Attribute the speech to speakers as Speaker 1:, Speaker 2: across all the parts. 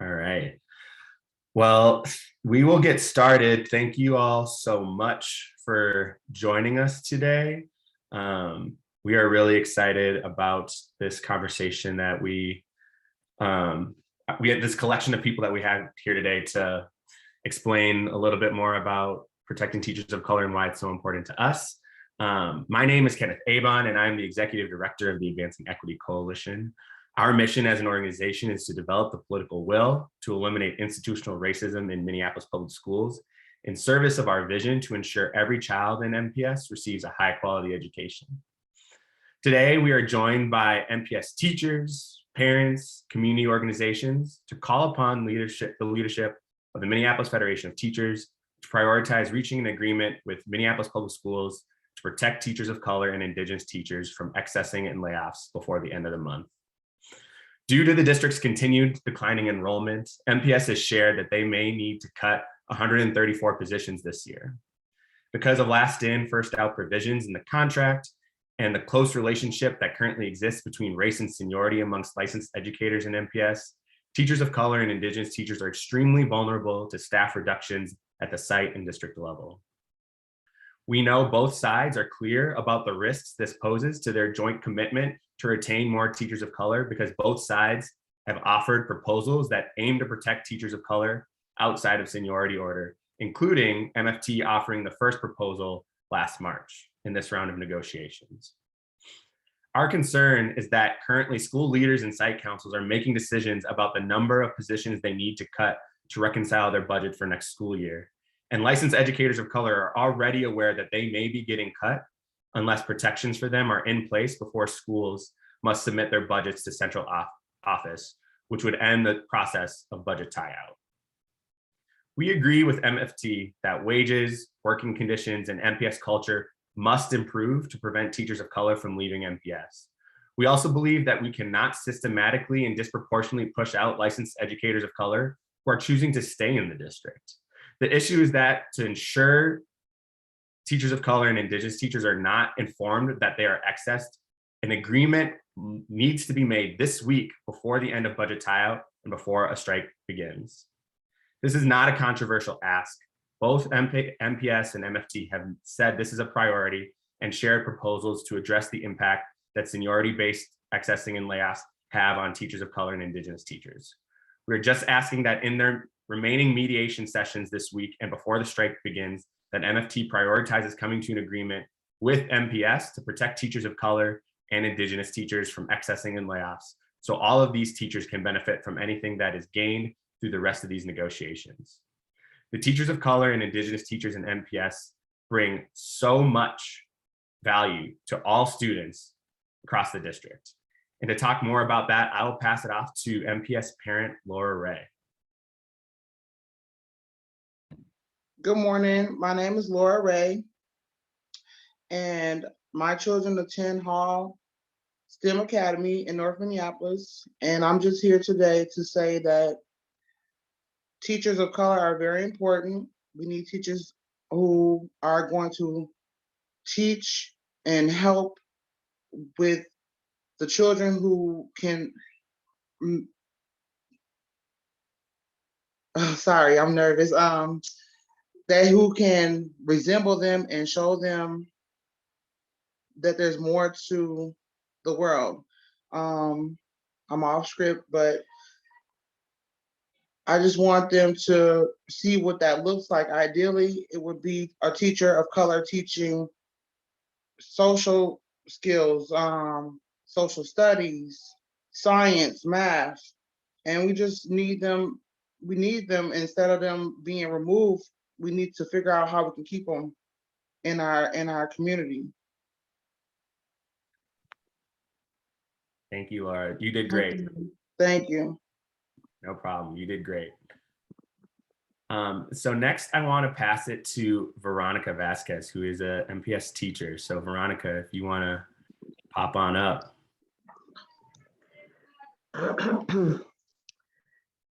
Speaker 1: All right. Well, we will get started. Thank you all so much for joining us today. We are really excited about this conversation that we had this collection of people that we had here today to explain a little bit more about protecting teachers of color and why it's so important to us. My name is Kenneth Abon, and I'm the Executive Director of the Advancing Equity Coalition. Our mission as an organization is to develop the political will to eliminate institutional racism in Minneapolis public schools in service of our vision to ensure every child in MPS receives a high quality education. Today, we are joined by MPS teachers, parents, community organizations to call upon the leadership of the Minneapolis Federation of Teachers to prioritize reaching an agreement with Minneapolis public schools to protect teachers of color and Indigenous teachers from excessing and layoffs before the end of the month. Due to the district's continued declining enrollment, MPS has shared that they may need to cut 134 positions this year. Because of last in, first out provisions in the contract and the close relationship that currently exists between race and seniority amongst licensed educators in MPS, teachers of color and Indigenous teachers are extremely vulnerable to staff reductions at the site and district level. We know both sides are clear about the risks this poses to their joint commitment to retain more teachers of color because both sides have offered proposals that aim to protect teachers of color outside of seniority order, including MFT offering the first proposal last March in this round of negotiations. Our concern is that currently school leaders and site councils are making decisions about the number of positions they need to cut to reconcile their budget for next school year. And licensed educators of color are already aware that they may be getting cut unless protections for them are in place before schools must submit their budgets to central office, which would end the process of budget tie-out. We agree with MFT that wages, working conditions, and MPS culture must improve to prevent teachers of color from leaving MPS. We also believe that we cannot systematically and disproportionately push out licensed educators of color who are choosing to stay in the district. The issue is that to ensure teachers of color and Indigenous teachers are not informed that they are accessed, an agreement needs to be made this week before the end of budget tie-out and before a strike begins. This is not a controversial ask. Both MPS and MFT have said this is a priority and shared proposals to address the impact that seniority-based accessing and layoffs have on teachers of color and Indigenous teachers. We're just asking that in their remaining mediation sessions this week and before the strike begins, that MFT prioritizes coming to an agreement with MPS to protect teachers of color and Indigenous teachers from accessing and layoffs, so all of these teachers can benefit from anything that is gained through the rest of these negotiations. The teachers of color and Indigenous teachers in MPS bring so much value to all students across the district. And to talk more about that, I will pass it off to MPS parent Laura Ray.
Speaker 2: Good morning. My name is Laura Ray, and my children attend Hall STEM Academy in North Minneapolis. And I'm just here today to say that teachers of color are very important. We need teachers who are going to teach and help with the children who can, sorry, I'm nervous, that who can resemble them and show them that there's more to the world. I'm off script, but I just want them to see what that looks like. Ideally, it would be a teacher of color teaching social skills, social studies, science, math, and we just need them. We need them instead of them being removed. We need to figure out how we can keep them in our community.
Speaker 1: Thank you, Laura. You did great.
Speaker 2: Thank you.
Speaker 1: No problem. You did great. So next, I want to pass it to Veronica Vasquez, who is a MPS teacher. So Veronica, if you want to pop on up.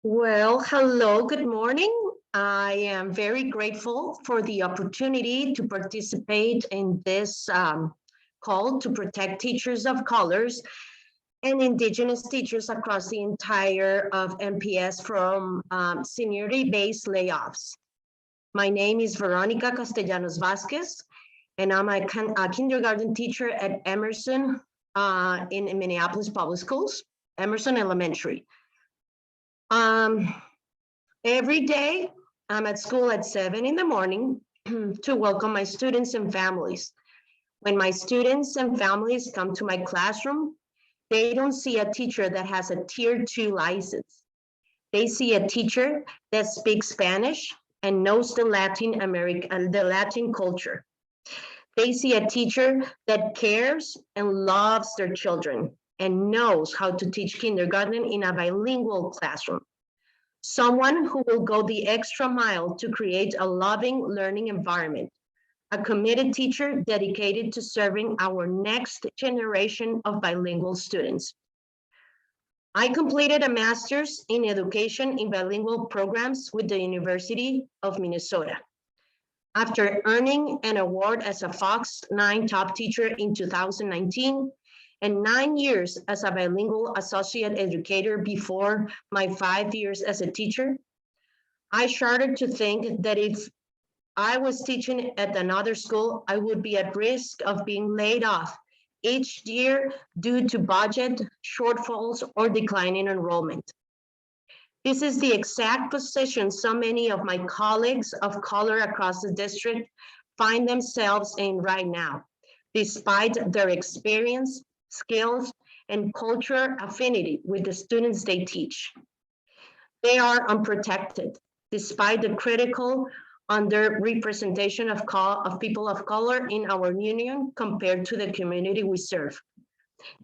Speaker 3: Well, hello, good morning. I am very grateful for the opportunity to participate in this call to protect teachers of colors. and Indigenous teachers across the entire of MPS from seniority-based layoffs. My name is Veronica Castellanos Vasquez, and I'm a kindergarten teacher at Emerson in Minneapolis Public Schools, Emerson Elementary. Every day, I'm at school at 7 in the morning to welcome my students and families. When my students and families come to my classroom, they don't see a teacher that has a Tier 2 license. They see a teacher that speaks Spanish and knows the Latin culture. They see a teacher that cares and loves their children and knows how to teach kindergarten in a bilingual classroom. Someone who will go the extra mile to create a loving learning environment. A committed teacher dedicated to serving our next generation of bilingual students. I completed a master's in education in bilingual programs with the University of Minnesota. After earning an award as a Fox 9 top teacher in 2019, and 9 years as a bilingual associate educator before my 5 years as a teacher, I started to think that if I was teaching at another school, I would be at risk of being laid off each year due to budget shortfalls or declining enrollment. This is the exact position so many of my colleagues of color across the district find themselves in right now, despite their experience, skills, and cultural affinity with the students they teach. They are unprotected, despite the critical underrepresentation of people of color in our union compared to the community we serve.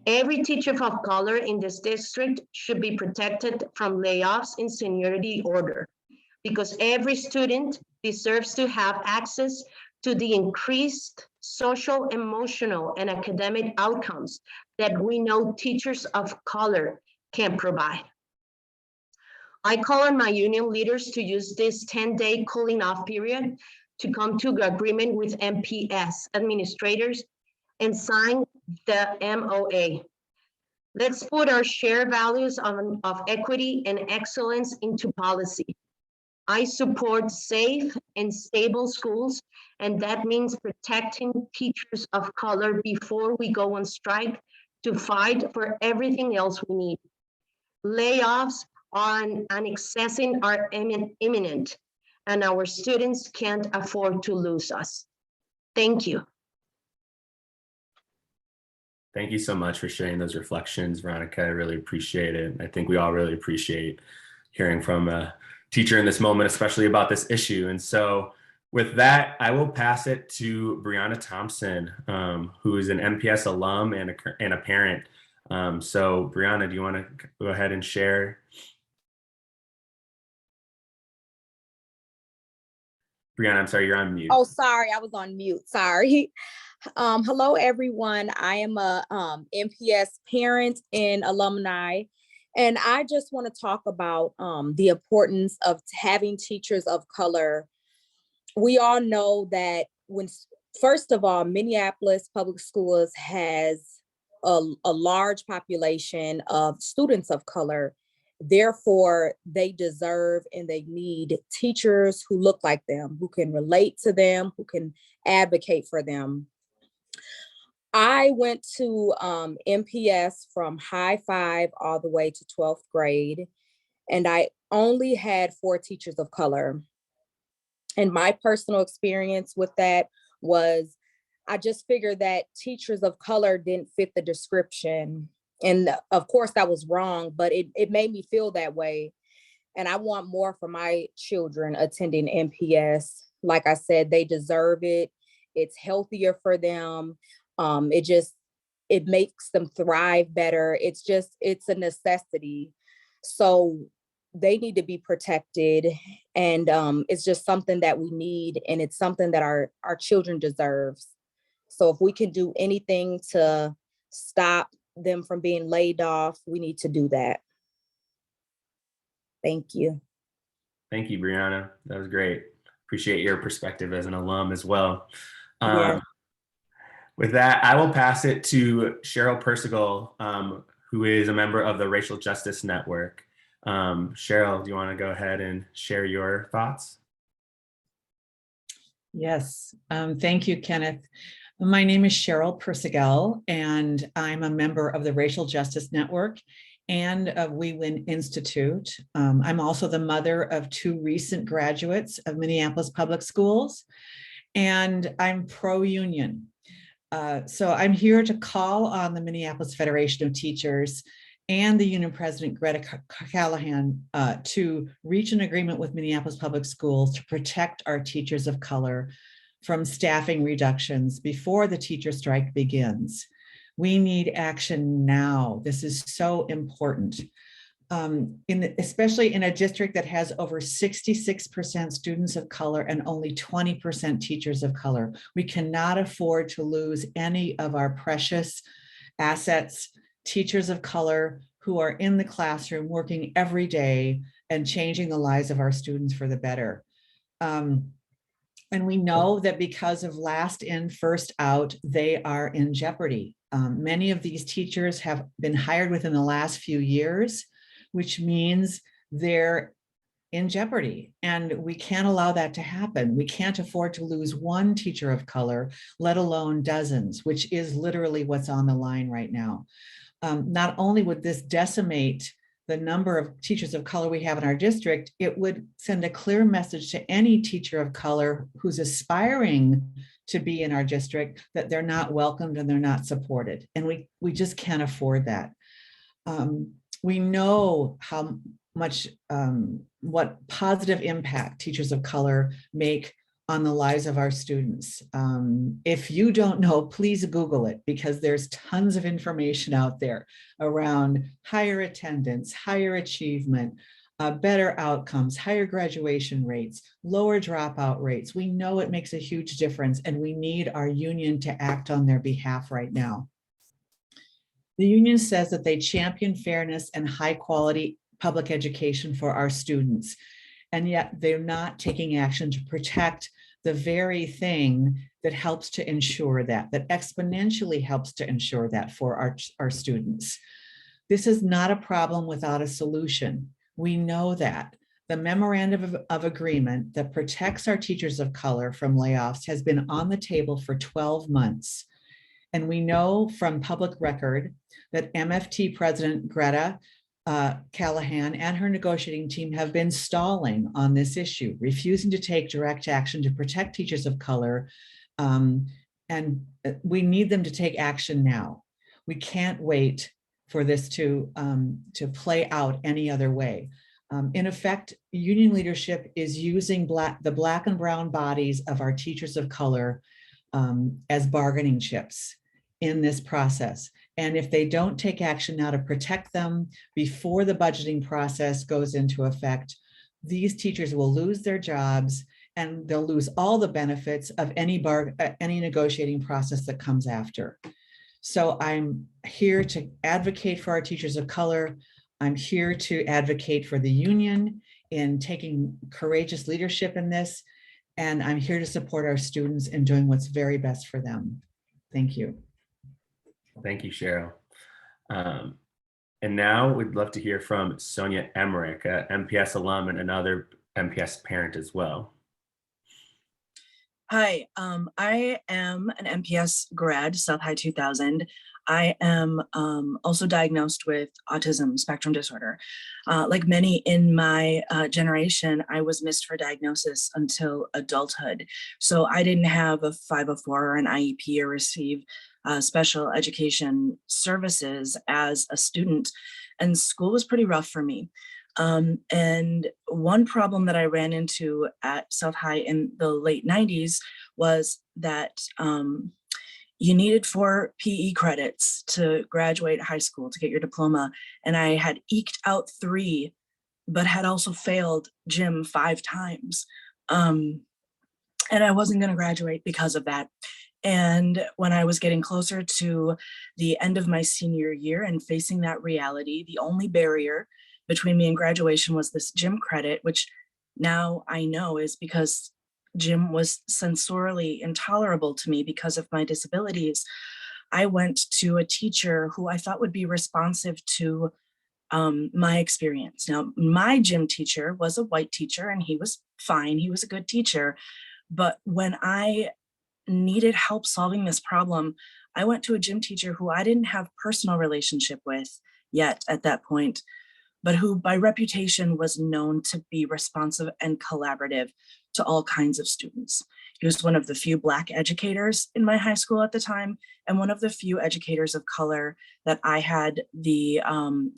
Speaker 3: Every teacher of color in this district should be protected from layoffs in seniority order, because every student deserves to have access to the increased social, emotional, and academic outcomes that we know teachers of color can provide. I call on my union leaders to use this 10-day cooling off period to come to agreement with MPS administrators and sign the MOA. Let's put our shared values of equity and excellence into policy. I support safe and stable schools, and that means protecting teachers of color before we go on strike to fight for everything else we need. Layoffs and accessing are imminent, and our students can't afford to lose us. Thank you.
Speaker 1: Thank you so much for sharing those reflections, Veronica. I really appreciate it. I think we all really appreciate hearing from a teacher in this moment, especially about this issue. And so with that, I will pass it to Brianna Thompson, who is an MPS alum and a parent. So Brianna, do you want to go ahead and share? Brianna, I'm sorry, you're on mute.
Speaker 4: Oh, sorry, I was on mute, sorry. Hello, everyone. I am a MPS parent and alumni, and I just want to talk about the importance of having teachers of color. We all know that first of all, Minneapolis Public Schools has a large population of students of color. Therefore, they deserve and they need teachers who look like them, who can relate to them, who can advocate for them. I went to MPS from high 5 all the way to 12th grade, and I only had 4 teachers of color. And my personal experience with that was, I just figured that teachers of color didn't fit the description. And of course that was wrong, but it made me feel that way. And I want more for my children attending MPS. Like I said, they deserve it. It's healthier for them. It makes them thrive better. It's a necessity. So they need to be protected. And it's just something that we need. And it's something that our children deserves. So if we can do anything to stop them from being laid off, we need to do that. Thank you.
Speaker 1: Thank you, Brianna. That was great. Appreciate your perspective as an alum as well.
Speaker 4: Yeah.
Speaker 1: With that, I will pass it to Cheryl Persigal, who is a member of the Racial Justice Network. Cheryl, do you want to go ahead and share your thoughts?
Speaker 5: Yes, thank you, Kenneth. My name is Cheryl Persigel, and I'm a member of the Racial Justice Network and of We Win Institute. I'm also the mother of 2 recent graduates of Minneapolis Public Schools, and I'm pro-union. So I'm here to call on the Minneapolis Federation of Teachers and the union president, Greta Callahan, to reach an agreement with Minneapolis Public Schools to protect our teachers of color from staffing reductions before the teacher strike begins. We need action now. This is so important. Especially in a district that has over 66% students of color and only 20% teachers of color. We cannot afford to lose any of our precious assets, teachers of color who are in the classroom working every day and changing the lives of our students for the better. And we know that because of last in, first out, they are in jeopardy. Many of these teachers have been hired within the last few years, which means they're in jeopardy. And we can't allow that to happen. We can't afford to lose one teacher of color, let alone dozens, which is literally what's on the line right now. Not only would this decimate the number of teachers of color we have in our district, it would send a clear message to any teacher of color who's aspiring to be in our district that they're not welcomed and they're not supported. And we just can't afford that. We know how much, what positive impact teachers of color make on the lives of our students. If you don't know, please Google it, because there's tons of information out there around higher attendance, higher achievement, better outcomes, higher graduation rates, lower dropout rates. We know it makes a huge difference, and we need our union to act on their behalf right now. The union says that they champion fairness and high quality public education for our students, and yet they're not taking action to protect the very thing that helps to ensure that exponentially helps to ensure that for our students. This is not a problem without a solution. We know that. The memorandum of agreement that protects our teachers of color from layoffs has been on the table for 12 months. And we know from public record that MFT President Greta Callahan and her negotiating team have been stalling on this issue, refusing to take direct action to protect teachers of color. And we need them to take action now. We can't wait for this to play out any other way. In effect, union leadership is using the black and brown bodies of our teachers of color as bargaining chips in this process. And if they don't take action now to protect them before the budgeting process goes into effect, these teachers will lose their jobs and they'll lose all the benefits of any negotiating process that comes after. So I'm here to advocate for our teachers of color. I'm here to advocate for the union in taking courageous leadership in this. And I'm here to support our students in doing what's very best for them. Thank you.
Speaker 1: Thank you, Cheryl. And now we'd love to hear from Sonia Emmerich, a MPS alum and another MPS parent as well.
Speaker 6: Hi, I am an MPS grad, South High 2000. I am also diagnosed with autism spectrum disorder. Like many in my generation, I was missed for diagnosis until adulthood. So I didn't have a 504 or an IEP or receive special education services as a student, and school was pretty rough for me. And one problem that I ran into at South High in the late 90s was that you needed 4 PE credits to graduate high school to get your diploma. And I had eked out 3, but had also failed gym 5 times. And I wasn't going to graduate because of that. And when I was getting closer to the end of my senior year and facing that reality, the only barrier between me and graduation was this gym credit, which now I know is because gym was sensorially intolerable to me because of my disabilities. I went to a teacher who I thought would be responsive to my experience. Now, my gym teacher was a white teacher and he was fine. He was a good teacher. But when I needed help solving this problem, I went to a gym teacher who I didn't have personal relationship with yet at that point, but who by reputation was known to be responsive and collaborative to all kinds of students. He was one of the few Black educators in my high school at the time, and one of the few educators of color that I had the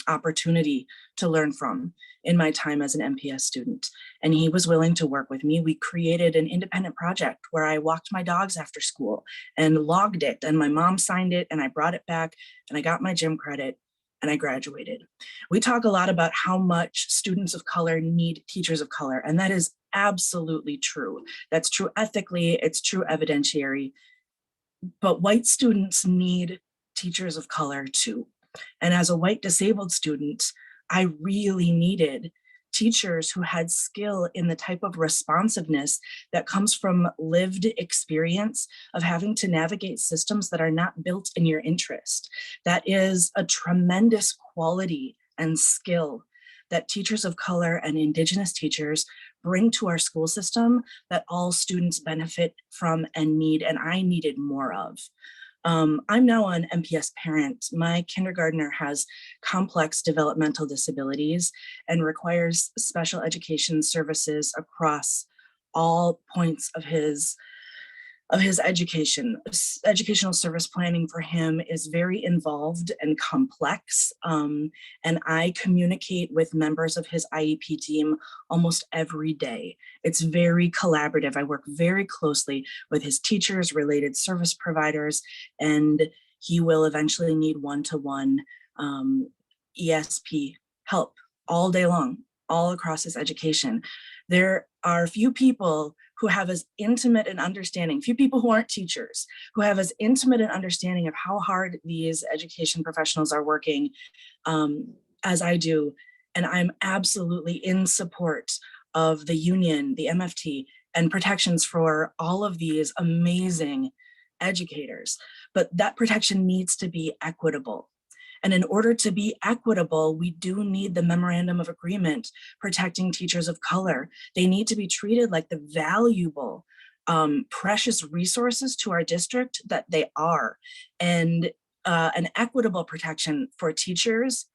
Speaker 6: opportunity to learn from in my time as an MPS student. And he was willing to work with me. We created an independent project where I walked my dogs after school and logged it, and my mom signed it, and I brought it back, and I got my gym credit, and I graduated. We talk a lot about how much students of color need teachers of color, and that is absolutely true. That's true ethically, it's true evidentiary, but white students need teachers of color too. And as a white disabled student, I really needed teachers who had skill in the type of responsiveness that comes from lived experience of having to navigate systems that are not built in your interest. That is a tremendous quality and skill that teachers of color and Indigenous teachers bring to our school system that all students benefit from and need, and I needed more of. I'm now an MPS parent. My kindergartner has complex developmental disabilities and requires special education services across all points of his education. Educational service planning for him is very involved and complex. And I communicate with members of his IEP team almost every day. It's very collaborative. I work very closely with his teachers, related service providers, and he will eventually need one-to-one ESP help all day long, all across his education. There are few people who have as intimate an understanding, few people who aren't teachers, who have as intimate an understanding of how hard these education professionals are working as I do. And I'm absolutely in support of the union, the MFT, and protections for all of these amazing educators. But that protection needs to be equitable. And in order to be equitable, we do need the memorandum of agreement protecting teachers of color. They need to be treated like the valuable, precious resources to our district that they are. And an equitable protection for teachers,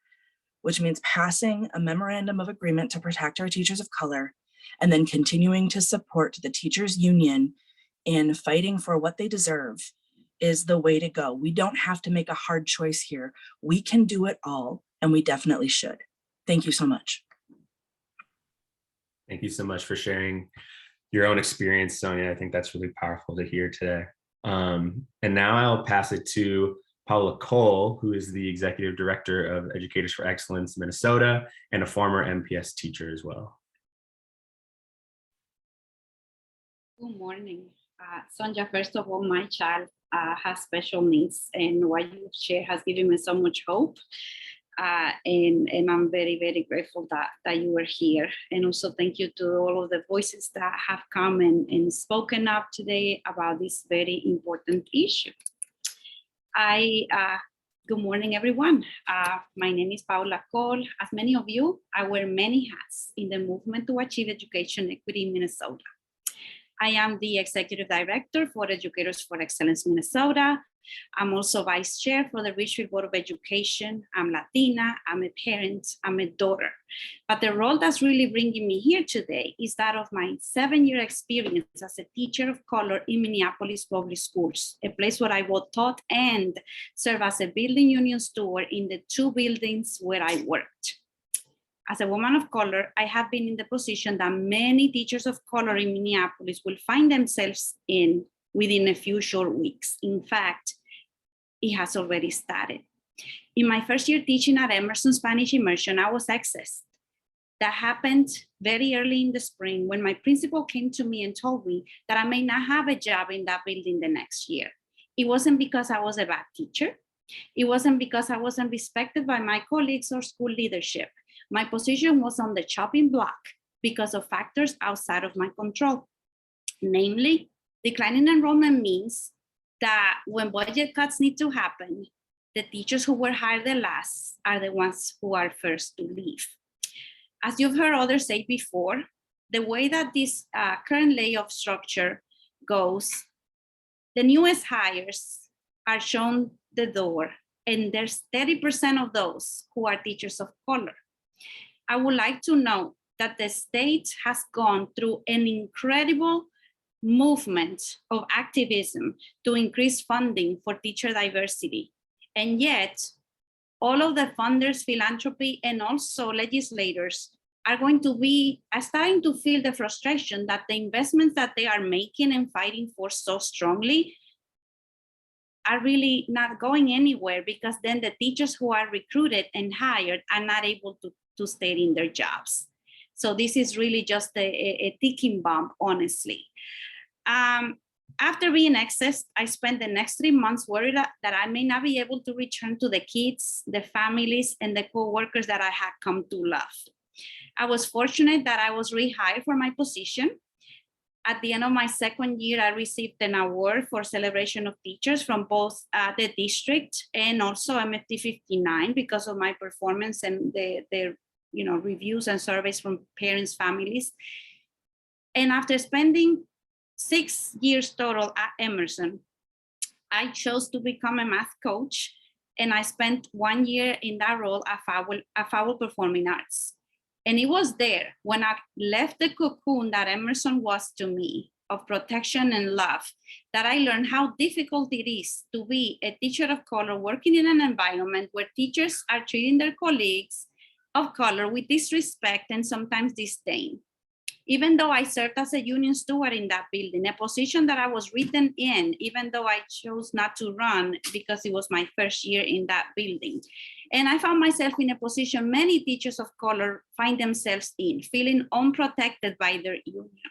Speaker 6: which means passing a memorandum of agreement to protect our teachers of color, and then continuing to support the teachers union in fighting for what they deserve, is the way to go. We don't have to make a hard choice here. We can do it all, and we definitely should. Thank you so much.
Speaker 1: Thank you so much for sharing your own experience, Sonia. I think that's really powerful to hear today. And now I'll pass it to Paula Cole, who is the Executive Director of Educators for Excellence Minnesota and a former MPS teacher as well.
Speaker 7: Good morning. Sonja, first of all, my child has special needs, and what you share has given me so much hope. And I'm very, very grateful that you were here. And also thank you to all of the voices that have come and spoken up today about this very important issue. Good morning, everyone. My name is Paula Cole. As many of you, I wear many hats in the movement to achieve education equity in Minnesota. I am the Executive Director for Educators for Excellence Minnesota. I'm also Vice Chair for the Richfield Board of Education. I'm Latina, I'm a parent, I'm a daughter. But the role that's really bringing me here today is that of my 7-year experience as a teacher of color in Minneapolis Public Schools, a place where I both taught and served as a building union steward in the 2 buildings where I worked. As a woman of color, I have been in the position that many teachers of color in Minneapolis will find themselves in within a few short weeks. In fact, it has already started. In my first year teaching at Emerson Spanish Immersion, I was accessed. That happened very early in the spring when my principal came to me and told me that I may not have a job in that building the next year. It wasn't because I was a bad teacher. It wasn't because I wasn't respected by my colleagues or school leadership. My position was on the chopping block because of factors outside of my control. Namely, declining enrollment means that when budget cuts need to happen, the teachers who were hired the last are the ones who are first to leave. As you've heard others say before, the way that this current layoff structure goes, the newest hires are shown the door, and there's 30% of those who are teachers of color. I would like to note that the state has gone through an incredible movement of activism to increase funding for teacher diversity. And yet, all of the funders, philanthropy, and also legislators are starting to feel the frustration that the investments that they are making and fighting for so strongly are really not going anywhere, because then the teachers who are recruited and hired are not able to stay in their jobs. So this is really just a ticking bomb, honestly. After being accessed, I spent the next 3 months worried that I may not be able to return to the kids, the families, and the co-workers that I had come to love. I was fortunate that I was rehired for my position. At the end of my second year, I received an award for celebration of teachers from both the district and also MFT 59 because of my performance and the reviews and surveys from parents, families. And after spending 6 years total at Emerson, I chose to become a math coach, and I spent 1 year in that role at Fowle Performing Arts. And it was there when I left the cocoon that Emerson was to me of protection and love that I learned how difficult it is to be a teacher of color working in an environment where teachers are treating their colleagues of color with disrespect and sometimes disdain. Even though I served as a union steward in that building, a position that I was written in, even though I chose not to run because it was my first year in that building. And I found myself in a position many teachers of color find themselves in, feeling unprotected by their union.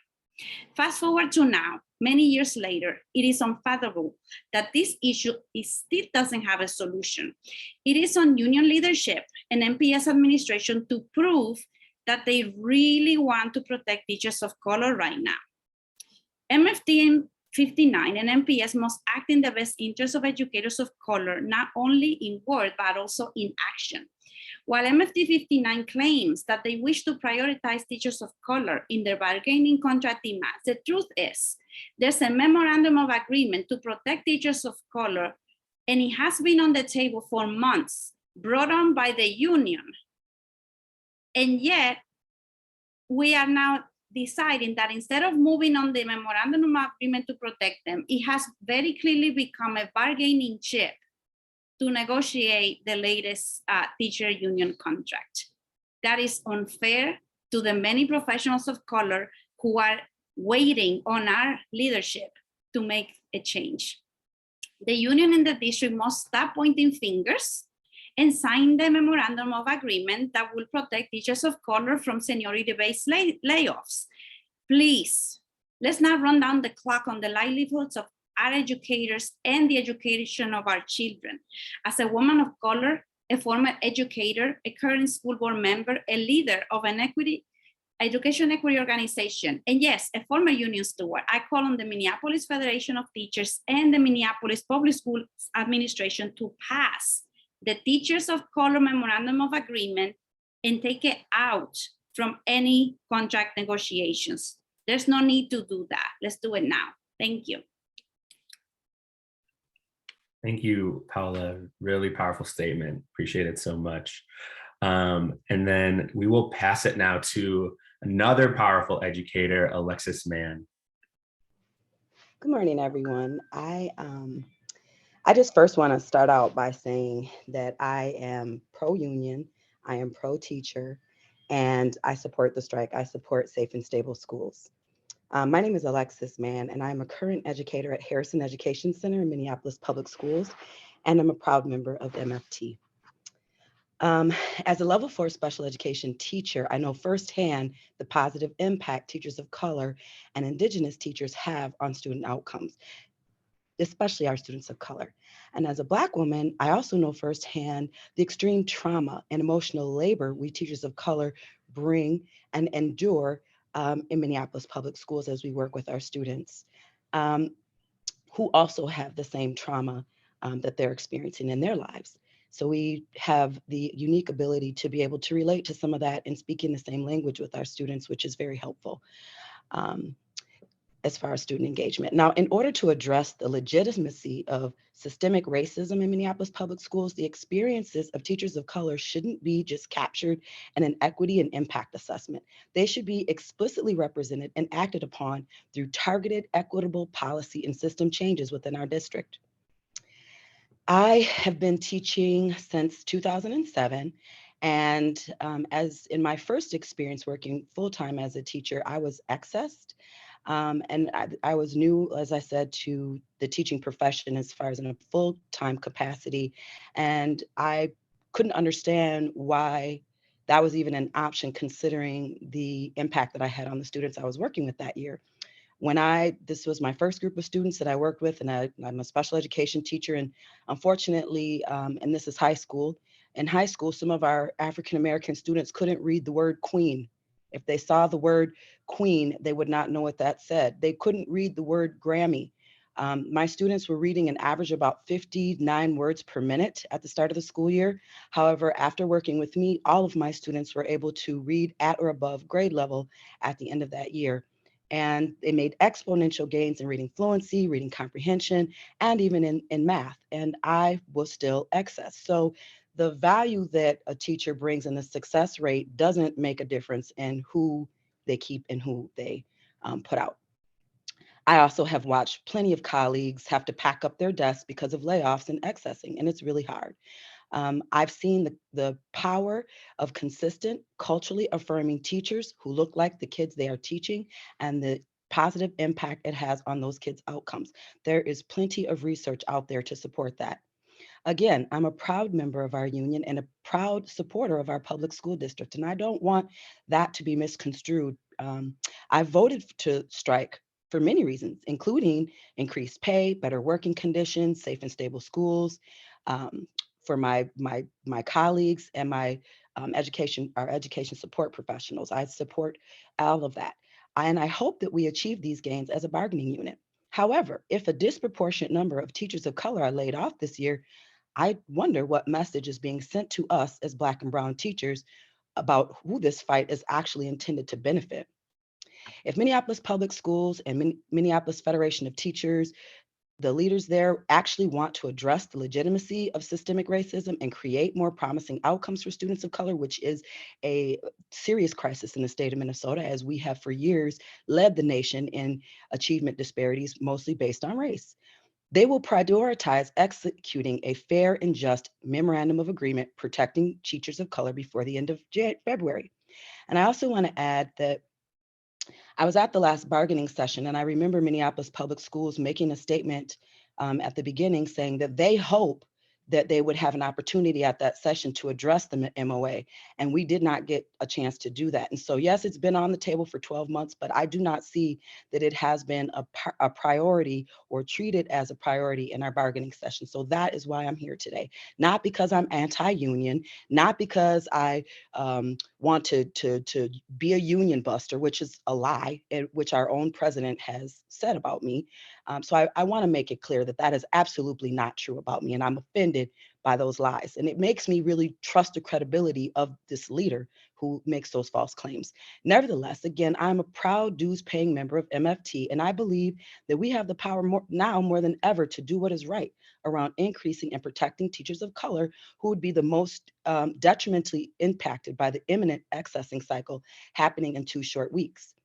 Speaker 7: Fast forward to now, many years later, it is unfathomable that this issue still doesn't have a solution. It is on union leadership and MPS administration to prove that they really want to protect teachers of color right now. MFT 59 and MPS must act in the best interest of educators of color, not only in word, but also in action. While MFT 59 claims that they wish to prioritize teachers of color in their bargaining contract demands, the truth is there's a memorandum of agreement to protect teachers of color, and it has been on the table for months, brought on by the union. And yet, we are now deciding that instead of moving on the memorandum of agreement to protect them, it has very clearly become a bargaining chip to negotiate the latest teacher union contract. That is unfair to the many professionals of color who are waiting on our leadership to make a change. The union and the district must stop pointing fingers and sign the memorandum of agreement that will protect teachers of color from seniority-based layoffs. Please, let's not run down the clock on the livelihoods of our educators and the education of our children. As a woman of color, a former educator, a current school board member, a leader of an education equity organization, and yes, a former union steward, I call on the Minneapolis Federation of Teachers and the Minneapolis Public Schools Administration to pass the Teachers of Color Memorandum of Agreement and take it out from any contract negotiations. There's no need to do that. Let's do it now. Thank you.
Speaker 1: Thank you, Paula. Really powerful statement. Appreciate it so much. And then we will pass it now to another powerful educator, Alexis Mann.
Speaker 8: Good morning, everyone. I just first want to start out by saying that I am pro-union, I am pro-teacher, and I support the strike. I support safe and stable schools. My name is Alexis Mann, and I'm a current educator at Harrison Education Center in Minneapolis Public Schools, and I'm a proud member of MFT. As a level 4 special education teacher, I know firsthand the positive impact teachers of color and Indigenous teachers have on student outcomes, especially our students of color. And as a Black woman, I also know firsthand the extreme trauma and emotional labor we teachers of color bring and endure in Minneapolis Public Schools as we work with our students. who also have the same trauma that they're experiencing in their lives. So we have the unique ability to be able to relate to some of that and speak in the same language with our students, which is very helpful as far as student engagement. Now, in order to address the legitimacy of systemic racism in Minneapolis public schools, the experiences of teachers of color shouldn't be just captured in an equity and impact assessment. They should be explicitly represented and acted upon through targeted, equitable policy and system changes within our district. I have been teaching since 2007. And as in my first experience working full-time as a teacher, I was accessed. And I was new, as I said, to the teaching profession as far as in a full-time capacity. And I couldn't understand why that was even an option considering the impact that I had on the students I was working with that year. This was my first group of students that I worked with, and I'm a special education teacher. And unfortunately, and this is high school, in high school, some of our African-American students couldn't read the word queen. If they saw the word queen, they would not know what that said. They couldn't read the word Grammy. My students were reading an average about 59 words per minute at the start of the school year. However, after working with me, all of my students were able to read at or above grade level at the end of that year. And they made exponential gains in reading fluency, reading comprehension, and even in math. And I was still excess. So the value that a teacher brings in the success rate doesn't make a difference in who they keep and who they put out. I also have watched plenty of colleagues have to pack up their desks because of layoffs and excessing, and it's really hard. I've seen the power of consistent, culturally affirming teachers who look like the kids they are teaching and the positive impact it has on those kids' outcomes. There is plenty of research out there to support that. Again, I'm a proud member of our union and a proud supporter of our public school district, and I don't want that to be misconstrued. I voted to strike for many reasons, including increased pay, better working conditions, safe and stable schools, for my colleagues and my our education support professionals. I support all of that. And I hope that we achieve these gains as a bargaining unit. However, if a disproportionate number of teachers of color are laid off this year, I wonder what message is being sent to us as Black and Brown teachers about who this fight is actually intended to benefit. If Minneapolis Public Schools and Minneapolis Federation of Teachers, the leaders there actually want to address the legitimacy of systemic racism and create more promising outcomes for students of color, which is a serious crisis in the state of Minnesota, as we have for years led the nation in achievement disparities, mostly based on race. They will prioritize executing a fair and just memorandum of agreement protecting teachers of color before the end of February. And I also want to add that I was at the last bargaining session, and I remember Minneapolis Public Schools making a statement at the beginning saying that they hope that they would have an opportunity at that session to address the MOA. And we did not get a chance to do that. And so, yes, it's been on the table for 12 months, but I do not see that it has been a priority or treated as a priority in our bargaining session. So that is why I'm here today. Not because I'm anti-union, not because I want to be a union buster, which is a lie, which our own president has said about me. So I want to make it clear that that is absolutely not true about me, and I'm offended by those lies. And it makes me really trust the credibility of this leader who makes those false claims. Nevertheless, again, I'm a proud dues-paying member of MFT, and I believe that we have the power now more than ever to do what is right around increasing and protecting teachers of color who would be the most detrimentally impacted by the imminent accessing cycle happening in 2 short weeks.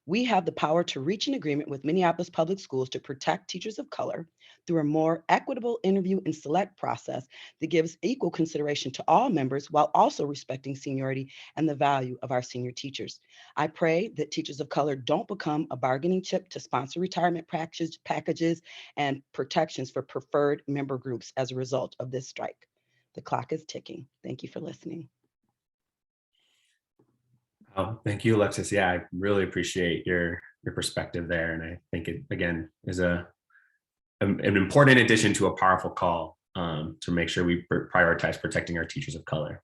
Speaker 8: We have the power to reach an agreement with Minneapolis Public Schools to protect teachers of color through a more equitable interview and select process that gives equal consideration to all members while also respecting seniority and the value of our senior teachers. I pray that teachers of color don't become a bargaining chip to sponsor retirement packages and protections for preferred member groups as a result of this strike. The clock is ticking. Thank you for listening.
Speaker 1: Oh, thank you, Alexis. Yeah, I really appreciate your perspective there. And I think it, again, is an important addition to a powerful call to make sure we prioritize protecting our teachers of color.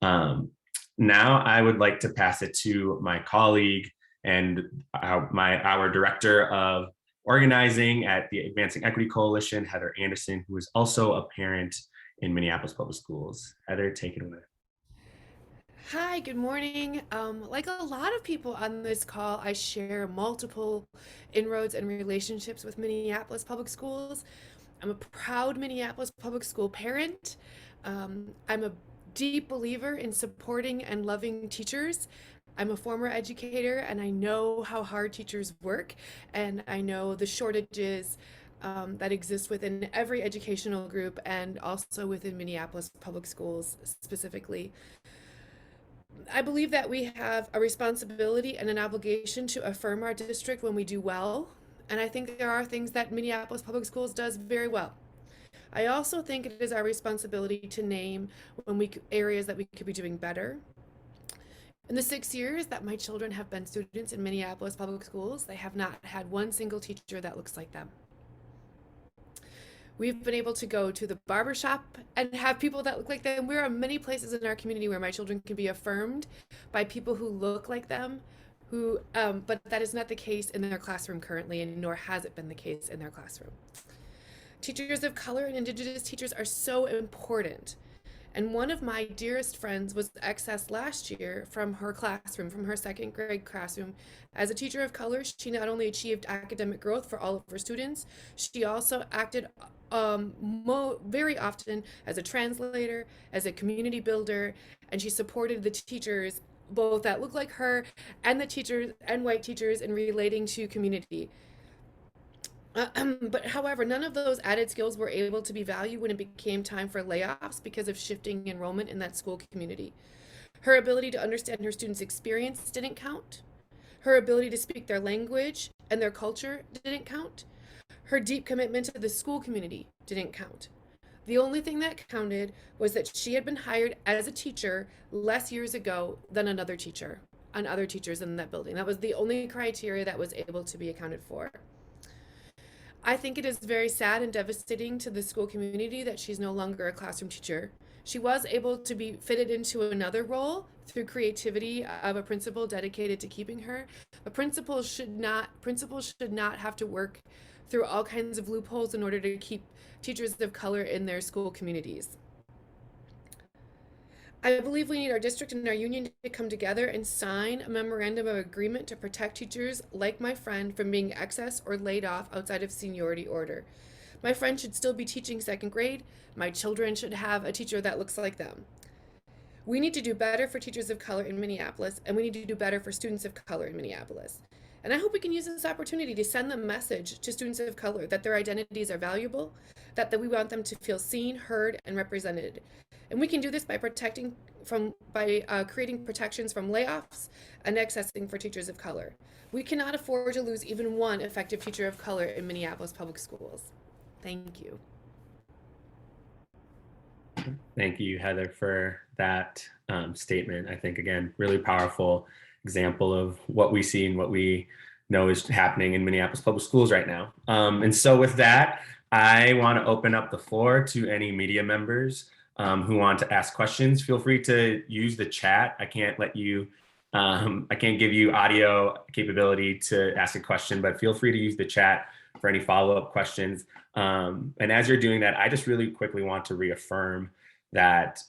Speaker 1: Now I would like to pass it to my colleague and our director of organizing at the Advancing Equity Coalition, Heather Anderson, who is also a parent in Minneapolis Public Schools. Heather, take it away.
Speaker 9: Hi, good morning. Like a lot of people on this call, I share multiple inroads and relationships with Minneapolis Public Schools. I'm a proud Minneapolis Public School parent. I'm a deep believer in supporting and loving teachers. I'm a former educator and I know how hard teachers work, and I know the shortages that exist within every educational group and also within Minneapolis Public Schools specifically. I believe that we have a responsibility and an obligation to affirm our district when we do well. And I think there are things that Minneapolis Public Schools does very well. I also think it is our responsibility to name areas that we could be doing better. In the 6 years that my children have been students in Minneapolis Public Schools, they have not had one single teacher that looks like them. We've been able to go to the barbershop and have people that look like them. There are many places in our community where my children can be affirmed by people who look like them, but that is not the case in their classroom currently, and nor has it been the case in their classroom. Teachers of color and Indigenous teachers are so important. And one of my dearest friends was excessed last year from her classroom, from her second grade classroom. As a teacher of color, she not only achieved academic growth for all of her students, she also acted very often as a translator, as a community builder, and she supported the teachers, both that look like her and the teachers and white teachers, in relating to community. But however, none of those added skills were able to be valued when it became time for layoffs because of shifting enrollment in that school community. Her ability to understand her students' experience didn't count. Her ability to speak their language and their culture didn't count. Her deep commitment to the school community didn't count. The only thing that counted was that she had been hired as a teacher less years ago than another teacher, on other teachers in that building. That was the only criteria that was able to be accounted for. I think it is very sad and devastating to the school community that she's no longer a classroom teacher. She was able to be fitted into another role through creativity of a principal dedicated to keeping her. But principals should not have to work through all kinds of loopholes in order to keep teachers of color in their school communities. I believe we need our district and our union to come together and sign a memorandum of agreement to protect teachers like my friend from being excess or laid off outside of seniority order. My friend should still be teaching second grade. My children should have a teacher that looks like them. We need to do better for teachers of color in Minneapolis, and we need to do better for students of color in Minneapolis. And I hope we can use this opportunity to send the message to students of color that their identities are valuable, that we want them to feel seen, heard, and represented. And we can do this by creating protections from layoffs and accessing for teachers of color. We cannot afford to lose even one effective teacher of color in Minneapolis Public Schools. Thank you.
Speaker 1: Thank you, Heather, for that statement. I think, again, really powerful example of what we see and what we know is happening in Minneapolis Public Schools right now. And so with that, I want to open up the floor to any media members who want to ask questions. Feel free to use the chat. I can't give you audio capability to ask a question, but feel free to use the chat for any follow-up questions. And as you're doing that, I just really quickly want to reaffirm that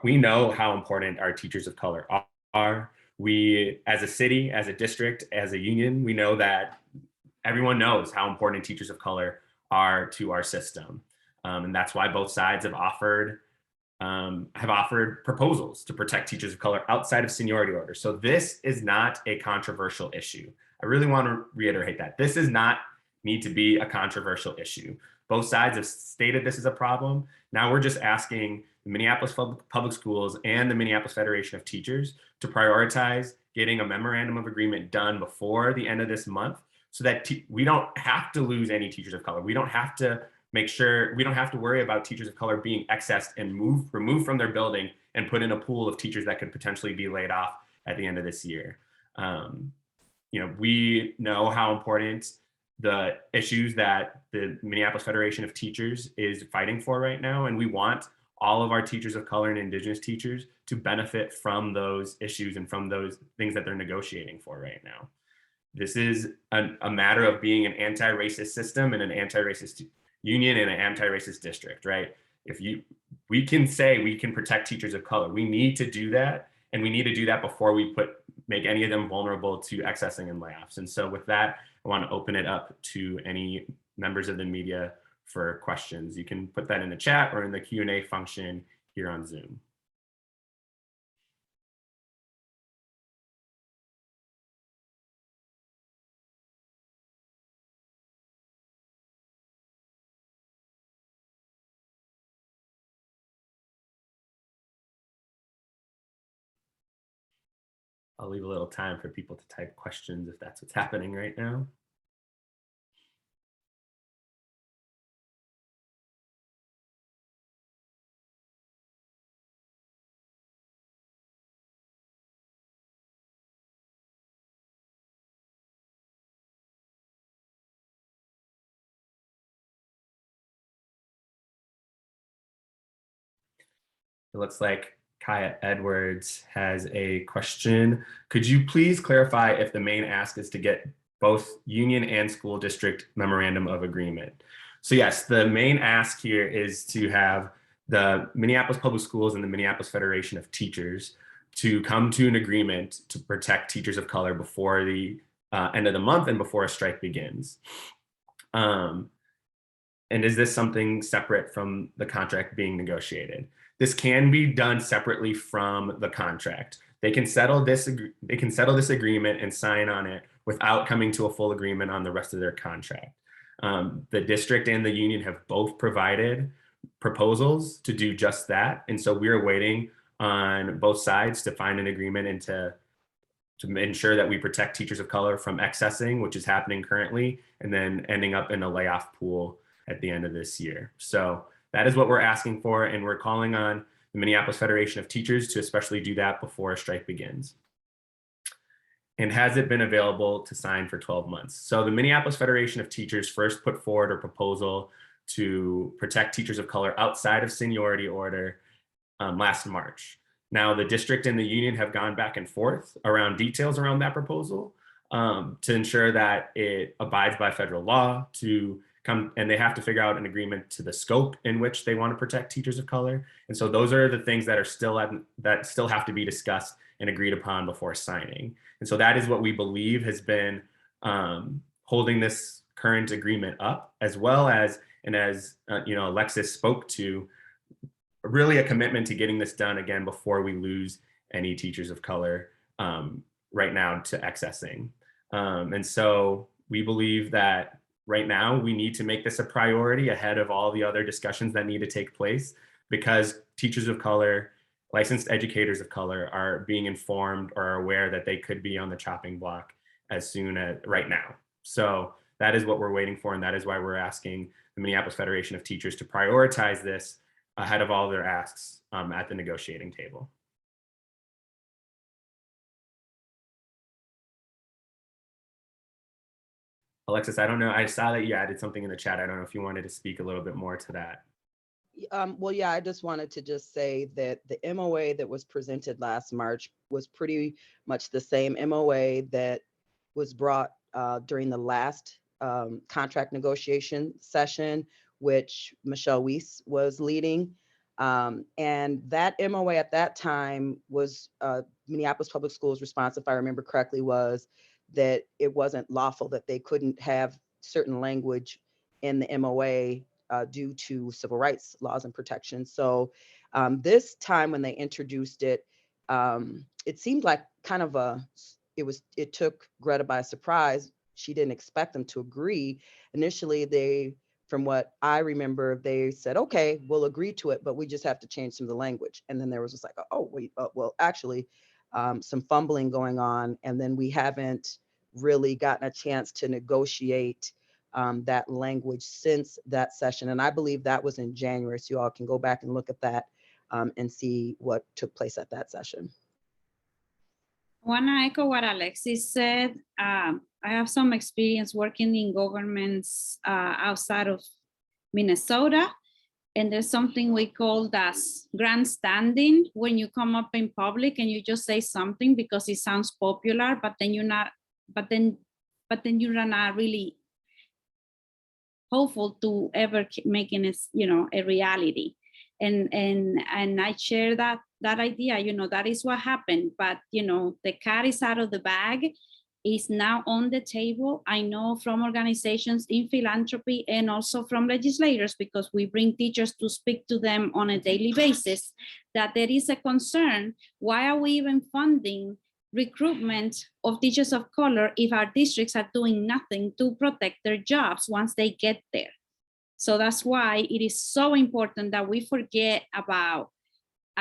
Speaker 1: we know how important our teachers of color are. We, as a city, as a district, as a union, we know that everyone knows how important teachers of color are to our system. And that's why both sides have offered proposals to protect teachers of color outside of seniority order. So this is not a controversial issue. I really want to reiterate that. This does not need to be a controversial issue. Both sides have stated this is a problem. Now we're just asking the Minneapolis Public Schools and the Minneapolis Federation of Teachers to prioritize getting a memorandum of agreement done before the end of this month so that we don't have to lose any teachers of color. We don't have to worry about teachers of color being accessed and removed from their building and put in a pool of teachers that could potentially be laid off at the end of this year. We know how important the issues that the Minneapolis Federation of Teachers is fighting for right now, and we want all of our teachers of color and Indigenous teachers to benefit from those issues and from those things that they're negotiating for right now. This is a matter of being an anti-racist system and an anti-racist union and an anti-racist district, right? We can say we can protect teachers of color. We need to do that, and we need to do that before we make any of them vulnerable to accessing and layoffs. And so with that, I want to open it up to any members of the media for questions. You can put that in the chat or in the Q&A function here on Zoom. I'll leave a little time for people to type questions if that's what's happening right now. It looks like Kaya Edwards has a question. Could you please clarify if the main ask is to get both union and school district memorandum of agreement? So yes, the main ask here is to have the Minneapolis Public Schools and the Minneapolis Federation of Teachers to come to an agreement to protect teachers of color before the end of the month and before a strike begins. And is this something separate from the contract being negotiated? This can be done separately from the contract. They can settle this agreement and sign on it without coming to a full agreement on the rest of their contract. The district and the union have both provided proposals to do just that. And so we're waiting on both sides to find an agreement and to ensure that we protect teachers of color from accessing, which is happening currently, and then ending up in a layoff pool at the end of this year. So that is what we're asking for, and we're calling on the Minneapolis Federation of Teachers to especially do that before a strike begins. And has it been available to sign for 12 months? So the Minneapolis Federation of Teachers first put forward a proposal to protect teachers of color outside of seniority order last March. Now the district and the union have gone back and forth around details around that proposal to ensure that it abides by federal law, and they have to figure out an agreement to the scope in which they want to protect teachers of color. And so those are the things that still have to be discussed and agreed upon before signing. And so that is what we believe has been holding this current agreement up, as well as, and as Alexis spoke to, really a commitment to getting this done again before we lose any teachers of color right now to accessing. And so we believe that right now, we need to make this a priority ahead of all the other discussions that need to take place, because teachers of color, licensed educators of color are being informed or are aware that they could be on the chopping block as soon as right now. So that is what we're waiting for, and that is why we're asking the Minneapolis Federation of Teachers to prioritize this ahead of all their asks at the negotiating table. Alexis, I don't know. I saw that you added something in the chat. I don't know if you wanted to speak a little bit more to that.
Speaker 8: Well, yeah, I just wanted to just say that the MOA that was presented last March was pretty much the same MOA that was brought during the last contract negotiation session, which Michelle Weiss was leading. And that MOA at that time was Minneapolis Public Schools' response, if I remember correctly, was that it wasn't lawful, that they couldn't have certain language in the MOA due to civil rights laws and protections. So this time when they introduced it, it seemed like kind of it took Greta by surprise. She didn't expect them to agree. Initially, from what I remember, they said, okay, we'll agree to it, but we just have to change some of the language. And then there was just like, oh, wait, well, actually, some fumbling going on. And then we haven't really gotten a chance to negotiate that language since that session. And I believe that was in January. So you all can go back and look at that and see what took place at that session.
Speaker 7: I want to echo what Alexis said. I have some experience working in governments outside of Minnesota. And there's something we call as grandstanding, when you come up in public and you just say something because it sounds popular, but then but then you're not really hopeful to ever making it, a reality. And I share that idea, that is what happened. But the cat is out of the bag, is now on the table. I know from organizations in philanthropy and also from legislators, because we bring teachers to speak to them on a daily basis, that there is a concern. Why are we even funding recruitment of teachers of color if our districts are doing nothing to protect their jobs once they get there? So that's why it is so important that we forget about,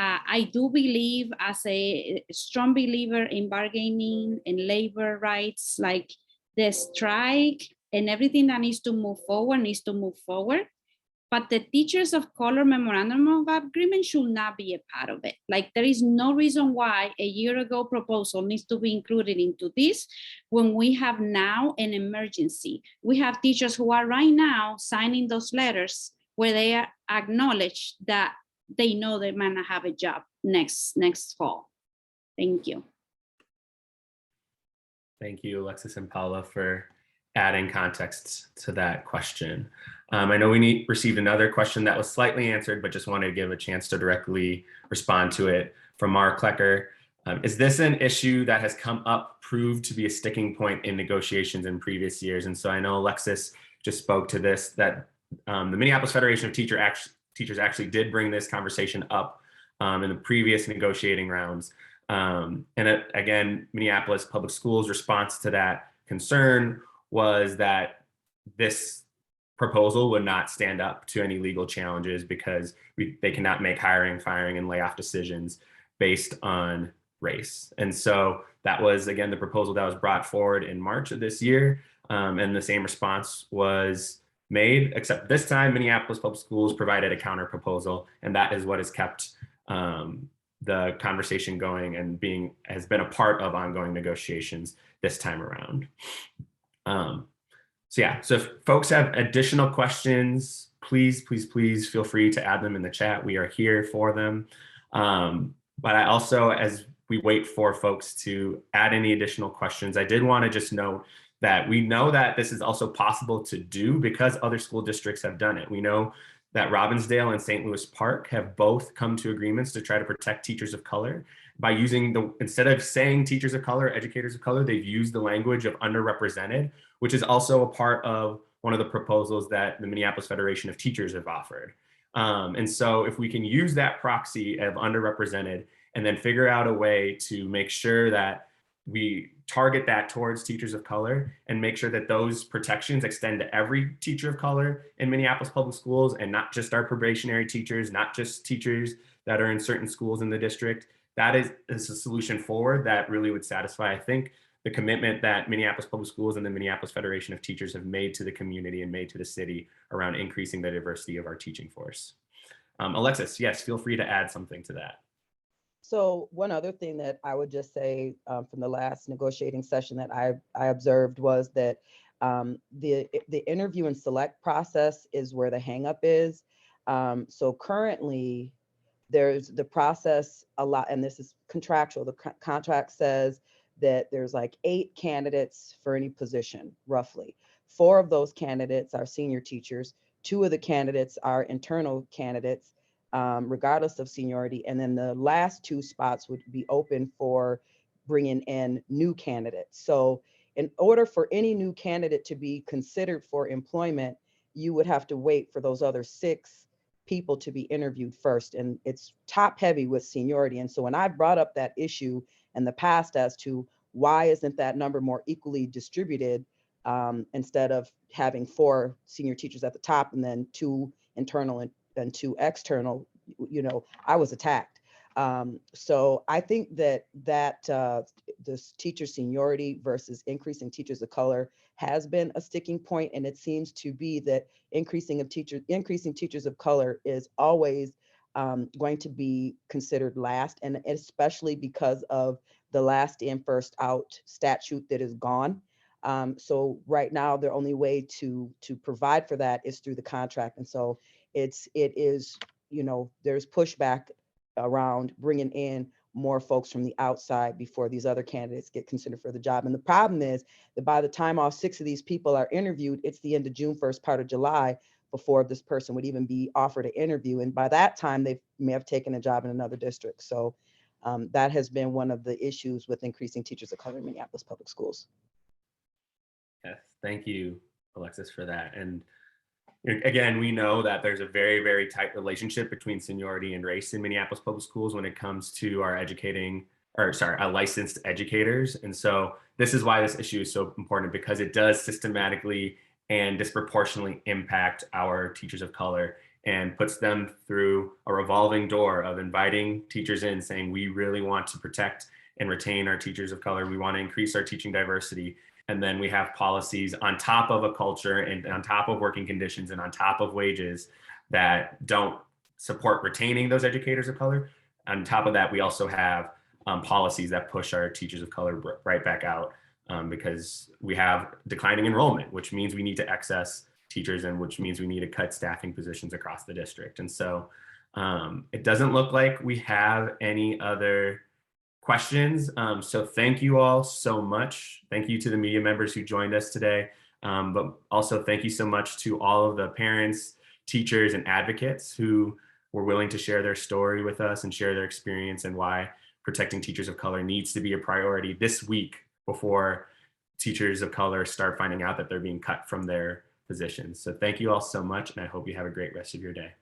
Speaker 7: I do believe, as a strong believer in bargaining and labor rights, like the strike and everything that needs to move forward. But the teachers of color memorandum of agreement should not be a part of it. Like, there is no reason why a year ago proposal needs to be included into this when we have now an emergency. We have teachers who are right now signing those letters where they acknowledge that they know they might not have a job next fall. Thank you.
Speaker 1: Thank you, Alexis and Paula, for adding context to that question. I know we received another question that was slightly answered, but just wanted to give a chance to directly respond to it from Mark Klecker. Is this an issue that has come up, proved to be a sticking point in negotiations in previous years? And so I know Alexis just spoke to this, that the Minneapolis Federation of Teachers actually did bring this conversation up in the previous negotiating rounds. And again, Minneapolis Public Schools' response to that concern was that this proposal would not stand up to any legal challenges because they cannot make hiring, firing, and layoff decisions based on race. And so that was, again, the proposal that was brought forward in March of this year. And the same response was made, except this time Minneapolis Public Schools provided a counter proposal, and that is what has kept the conversation going and has been a part of ongoing negotiations this time around. So if folks have additional questions, please feel free to add them in the chat. We are here for them. But I also, as we wait for folks to add any additional questions, I did want to just note that we know that this is also possible to do because other school districts have done it. We know that Robbinsdale and St. Louis Park have both come to agreements to try to protect teachers of color by using instead of saying teachers of color, educators of color, they've used the language of underrepresented, which is also a part of one of the proposals that the Minneapolis Federation of Teachers have offered. And so if we can use that proxy of underrepresented and then figure out a way to make sure that we target that towards teachers of color and make sure that those protections extend to every teacher of color in Minneapolis Public Schools and not just our probationary teachers, not just teachers that are in certain schools in the district, that is a solution forward that really would satisfy, I think, the commitment that Minneapolis Public Schools and the Minneapolis Federation of Teachers have made to the community and made to the city around increasing the diversity of our teaching force. Alexis, yes, feel free to add something to that.
Speaker 8: So one other thing that I would just say from the last negotiating session that I observed was that the interview and select process is where the hangup is. So currently there's the process a lot, and this is contractual. The contract says that there's like 8 candidates for any position, roughly. 4 of those candidates are senior teachers. 2 of the candidates are internal candidates, regardless of seniority. And then the last 2 spots would be open for bringing in new candidates. So in order for any new candidate to be considered for employment, you would have to wait for those other 6 people to be interviewed first. And it's top heavy with seniority. And so when I brought up that issue in the past as to why isn't that number more equally distributed, instead of having 4 senior teachers at the top and then 2 internal and 2 external, I was attacked. So I think that this teacher seniority versus increasing teachers of color has been a sticking point, and it seems to be that increasing teachers of color is always going to be considered last, and especially because of the last in, first out statute that is gone. So right now, the only way to provide for that is through the contract, and so it is there's pushback around bringing in more folks from the outside before these other candidates get considered for the job. And the problem is that by the time all 6 of these people are interviewed, it's the end of June, first part of July before this person would even be offered an interview. And by that time, they may have taken a job in another district. So that has been one of the issues with increasing teachers of color in Minneapolis public schools.
Speaker 1: Yes, thank you, Alexis, for that. And again, we know that there's a very, very tight relationship between seniority and race in Minneapolis public schools when it comes to our our licensed educators. And so this is why this issue is so important, because it does systematically and disproportionately impact our teachers of color and puts them through a revolving door of inviting teachers in, saying, we really want to protect and retain our teachers of color. We want to increase our teaching diversity. And then we have policies on top of a culture and on top of working conditions and on top of wages that don't support retaining those educators of color. On top of that, we also have policies that push our teachers of color right back out because we have declining enrollment, which means we need to excess teachers and which means we need to cut staffing positions across the district. And so it doesn't look like we have any other questions. So thank you all so much. Thank you to the media members who joined us today. But also thank you so much to all of the parents, teachers, and advocates who were willing to share their story with us and share their experience and why protecting teachers of color needs to be a priority this week before teachers of color start finding out that they're being cut from their positions. So thank you all so much, and I hope you have a great rest of your day.